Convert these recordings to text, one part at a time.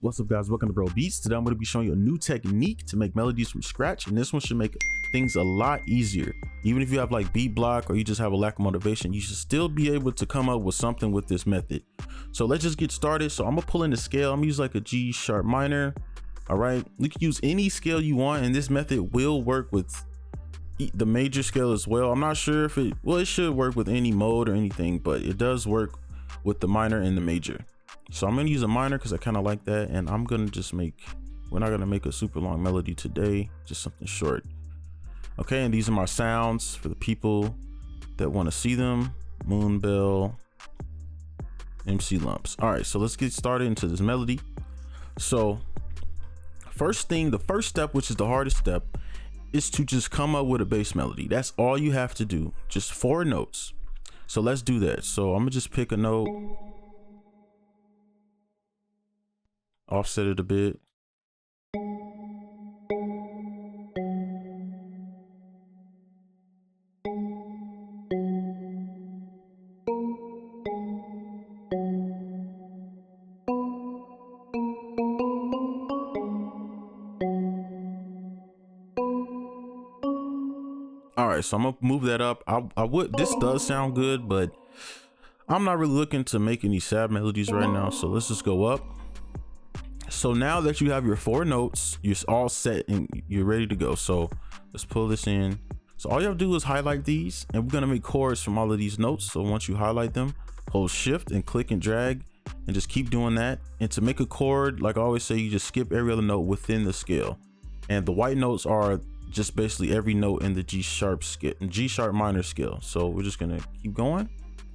What's up, guys? Welcome to Bro Beats. Today I'm going to be showing you a new technique to make melodies from scratch, and this one should make things a lot easier. Even if you have like beat block or you just have a lack of motivation, you should still be able to come up with something with this method. So let's just get started. So I'm gonna pull in the scale. I'm gonna use like a G sharp minor. All right, you can use any scale you want, and this method will work with the major scale as well. I'm not sure if it should work with any mode or anything, but it does work with the minor and the major. So I'm gonna use a minor because I kind of like that, and I'm gonna just we're not gonna make a super long melody today, just something short. Okay, and these are my sounds for the people that want to see them. Moon bell, MC lumps. All right, so let's get started into this melody. So the first step, which is the hardest step, is to just come up with a bass melody. That's all you have to do, just 4 notes. So let's do that. So I'm gonna just pick a note, offset it a bit. All right, so I'm gonna move that up. This does sound good, but I'm not really looking to make any sad melodies right now. So let's just go up. So now that you have your 4 notes, you're all set and you're ready to go. So let's pull this in. So all you have to do is highlight these, and we're gonna make chords from all of these notes. So once you highlight them, hold shift and click and drag and just keep doing that. And to make a chord, like I always say, you just skip every other note within the scale. And the white notes are just basically every note in the G sharp minor scale. So we're just gonna keep going.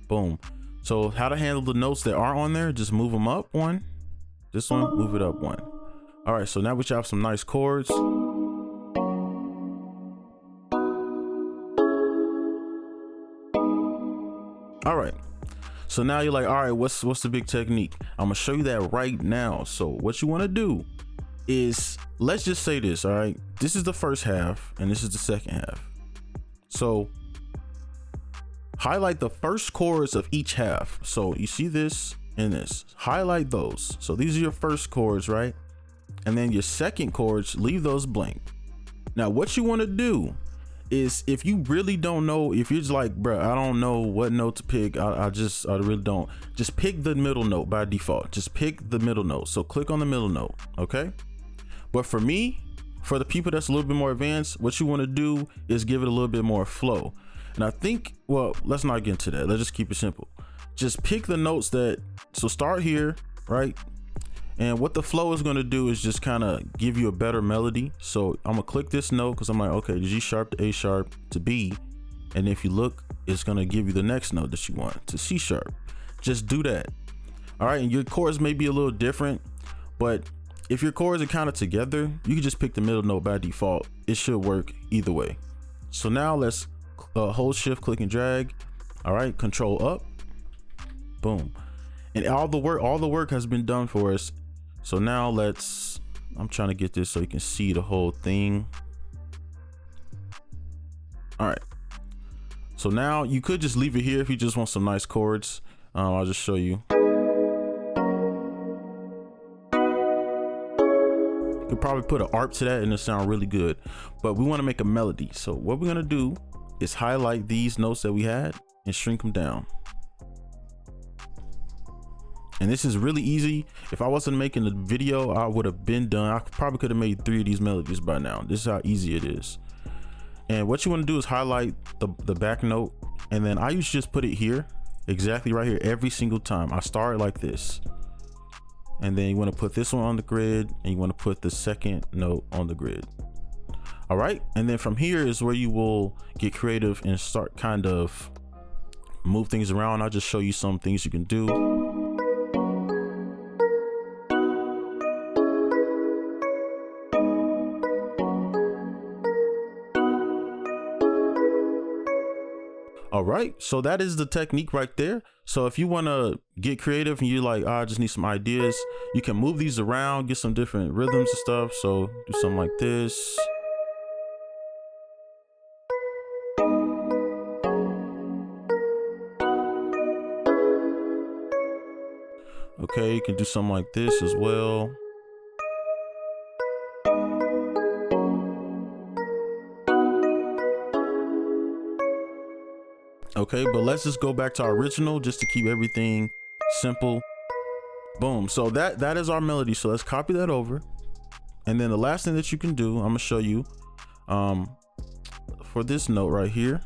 Boom. So how to handle the notes that are on there, just move them up 1. This one, move it up 1. All right, so now we have some nice chords. All right, so now you're like, all right, what's the big technique? I'm gonna show you that right now. So what you wanna do is, let's just say this, all right? This is the first half and this is the second half. So highlight the first chords of each half. So you see this and this, highlight those. So these are your first chords, right? And then your second chords, leave those blank. Now what you want to do is, if you really don't know, if you're just like, bruh, I don't know what note to pick, I really don't, just pick the middle note by default. Just pick the middle note. So click on the middle note, okay? But for me, for the people that's a little bit more advanced, what you want to do is give it a little bit more flow. And I think, well, let's not get into that. Let's just keep it simple. Just pick the notes so start here, right? And what the flow is going to do is just kind of give you a better melody. So I'm gonna click this note because I'm like, okay, G sharp to A sharp to B. And if you look, it's going to give you the next note that you want, to C sharp. Just do that. All right, and your chords may be a little different, but if your chords are kind of together, you can just pick the middle note by default. It should work either way. So now let's hold shift, click and drag. All right, control up, boom. And all the work has been done for us. So now I'm trying to get this so you can see the whole thing. All right. So now you could just leave it here if you just want some nice chords. I'll just show you. You could probably put an ARP to that and it'll sound really good, but we want to make a melody. So what we're gonna do is highlight these notes that we had and shrink them down. And this is really easy. If I wasn't making the video, I would have been done. I probably could have made 3 of these melodies by now. This is how easy it is. And what you want to do is highlight the back note, and then I usually just put it here, exactly right here, every single time. I start like this, and then you want to put this one on the grid, and you want to put the second note on the grid. All right, and then from here is where you will get creative and start kind of move things around. I'll just show you some things you can do. All right, so that is the technique right there. So if you want to get creative and you're like, oh, I just need some ideas, you can move these around, get some different rhythms and stuff. So do something like this. Okay, you can do something like this as well. Okay, but let's just go back to our original just to keep everything simple. Boom. So that is our melody. So let's copy that over. And then the last thing that you can do, I'm gonna show you for this note right here.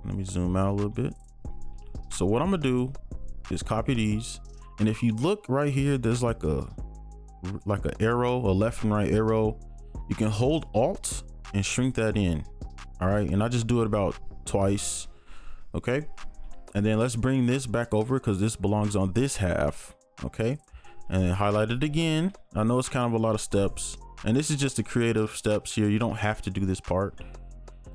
Let me zoom out a little bit. So what I'm gonna do is copy these. And if you look right here, there's like an arrow, a left and right arrow. You can hold Alt and shrink that in. All right, and I just do it about twice. Okay, and then let's bring this back over because this belongs on this half. Okay, and then highlight it again. I know it's kind of a lot of steps, and this is just the creative steps here. You don't have to do this part.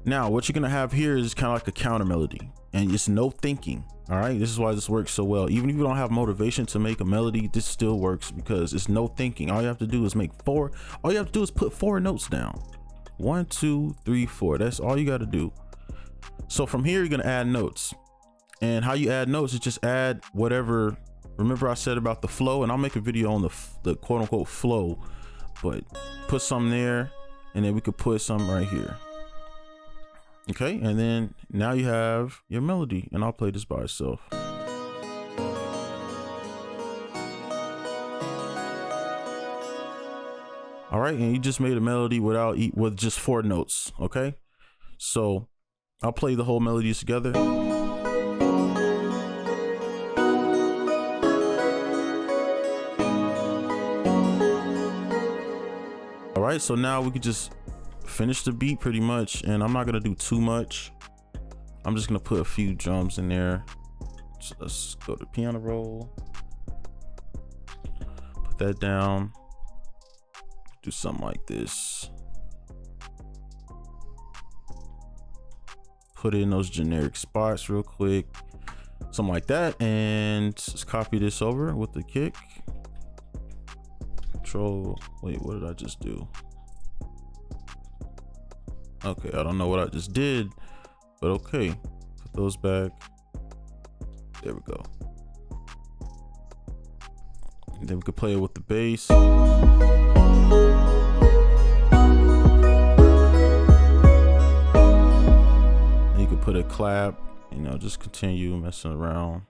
Now what you're gonna have here is kind of like a counter melody, and it's no thinking. All right, this is why this works so well. Even if you don't have motivation to make a melody, this still works because it's no thinking. All you have to do is make four. All you have to do is put 4 notes down. 1, 2, 3, 4. That's all you got to do. So from here, you're gonna add notes, and how you add notes is just add whatever. Remember I said about the flow, and I'll make a video on the quote unquote flow, but put some there, and then we could put some right here. Okay, and then now you have your melody, and I'll play this by itself. All right, and you just made a melody with just 4 notes. Okay, so I'll play the whole melodies together. All right, so now we could just finish the beat pretty much, and I'm not gonna do too much. I'm just gonna put a few drums in there. So let's go to piano roll, put that down, do something like this, put in those generic spots real quick, something like that, and let's copy this over with the kick. Control, wait, what did I just do? Okay, I don't know what I just did, but okay, put those back. There we go. And then we could play it with the bass. And you could put a clap, you know, just continue messing around.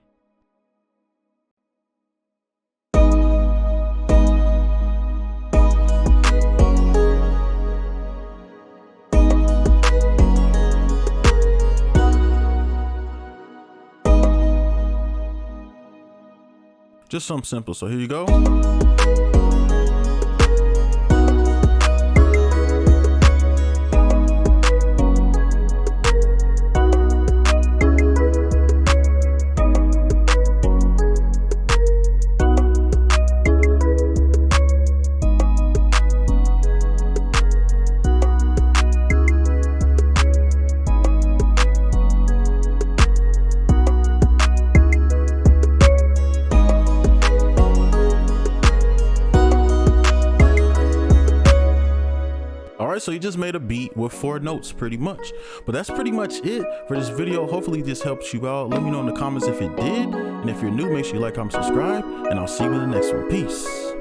Just something simple. So here you go. So you just made a beat with 4 notes pretty much, but that's pretty much it for this video. Hopefully this helps you out. Let me know in the comments if it did, and if you're new, make sure you like, comment, subscribe, and I'll see you in the next one. Peace.